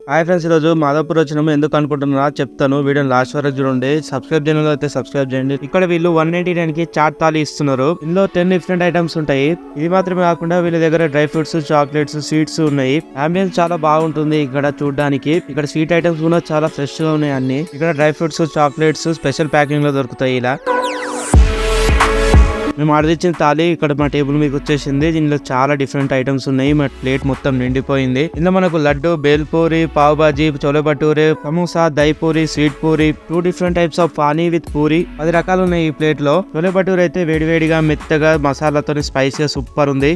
Hi friends, ఈరోజు మాదాపూర్ వచ్చినాము. ఎందుకు అనుకుంటున్నారా చెప్తాను. వీడియో లాస్ట్ వరకు చూడండి. సబ్స్క్రైబ్ చేయడం అయితే సబ్స్క్రైబ్ చేయండి. ఇక్కడ వీళ్ళు 199 కి చాట్ థాలీ ఇస్తున్నారు. ఇందులో 10 డిఫరెంట్ ఐటమ్స్ ఉంటాయి. ఇది మాత్రమే కాకుండా వీళ్ళ దగ్గర డ్రై ఫ్రూట్స్, చాక్లెట్స్, స్వీట్స్ ఉన్నాయి. అంబియన్స్ చాలా బాగుంటుంది ఇక్కడ చూడడానికి. ఇక్కడ స్వీట్ ఐటమ్స్ కూడా చాలా ఫ్రెష్ గా ఉన్నాయి అన్ని. ఇక్కడ dry fruits, chocolates special packing లో దొరుకుతాయి. ఇలా మేము ఆర్డర్ ఇచ్చిన థాలీ ఇక్కడ మా టేబుల్ మీకు వచ్చేసింది. దీనిలో చాలా డిఫరెంట్ ఐటమ్స్ ఉన్నాయి. మా ప్లేట్ మొత్తం నిండిపోయింది. ఇందులో మనకు laddu, bhel puri, pav bhaji, chole bhature, samosa, dahi puri, sweet puri, 2 different types of pani with puri, 10 రకాలు ఉన్నాయి ఈ ప్లేట్ లో. చోలే భటూరే అయితే వేడివేడిగా మెత్తగా మసాలాతో స్పైసీగా సూపర్ ఉంది.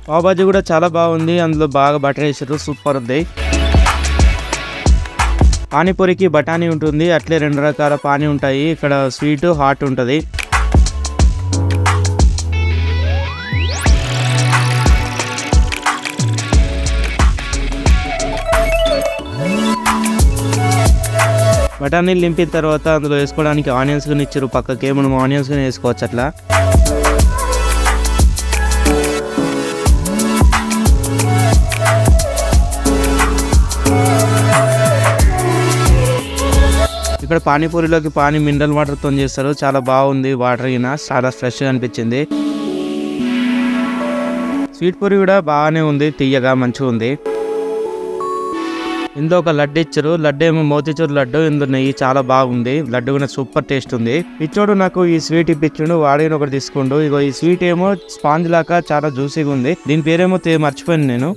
పావ్ బాజీ కూడా చాలా బాగుంది. అందులో బాగా బటర్ వేసారు, సూపర్ ఉంది. పానీపూరికి బఠానీ ఉంటుంది. అట్లే 2 రకాల పానీ ఉంటాయి. ఇక్కడ స్వీట్, హాట్ ఉంటుంది. బఠానీలు నింపిన తర్వాత అందులో వేసుకోవడానికి ఆనియన్స్ గా ఇచ్చారు పక్కకే. మనం ఆనియన్స్ గా వేసుకోవచ్చు అట్లా. ఇక్కడ పానీపూరిలోకి పానీ మినరల్ వాటర్ తో చేస్తారు. చాలా బాగుంది. వాటర్ అయినా చాలా ఫ్రెష్ గా అనిపించింది. స్వీట్ పూరి కూడా బాగానే ఉంది, తీయగా మంచిగా ఉంది. ఇందులో ఒక లడ్డు ఇచ్చారు. లడ్డు ఏమో మోతీచూర్ లడ్డు. ఇందులో నెయ్యి చాలా బాగుంది. లడ్డు కూడా సూపర్ టేస్ట్ ఉంది. పిచ్చోడు నాకు ఈ స్వీట్ ఇప్పించిండు. వాడిని ఒకటి తీసుకుండు. ఇగో ఈ స్వీట్ ఏమో స్పాంజ్ లాగా చాలా జ్యూసీగా ఉంది. దీని పేరేమో మర్చిపోయాను నేను.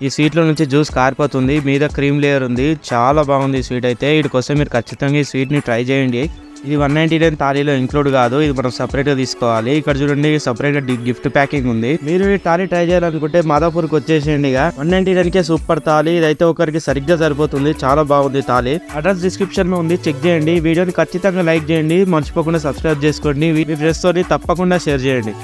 ఈ స్వీట్ లో నుంచి జ్యూస్ కారిపోతుంది. మీద క్రీమ్ లేయర్ ఉంది. చాలా బాగుంది ఈ స్వీట్ అయితే. వీటికోసం మీరు ఖచ్చితంగా ఈ స్వీట్ ని ట్రై చేయండి. ఇది 199 థాలీలో ఇంక్లూడ్ కాదు. ఇది మనం సపరేట్ గా తీసుకోవాలి. ఇక్కడ చూడండి, సపరేట్ గా గిఫ్ట్ ప్యాకింగ్ ఉంది. మీరు ఈ థాలీ ట్రై చేయాలనుకుంటే మాదాపూర్ కి వచ్చేసేయండి. 199 కే సూపర్ థాలీ. ఇదైతే ఒకరికి సరిగ్గా సరిపోతుంది. చాలా బాగుంది థాలీ. అడ్రస్ డిస్క్రిప్షన్ లో ఉంది, చెక్ చేయండి. వీడియోని ఖచ్చితంగా లైక్ చేయండి. మర్చిపోకుండా సబ్స్క్రైబ్ చేసుకోండి. మీ ఫ్రెండ్స్ తోని తప్పకుండా షేర్ చేయండి.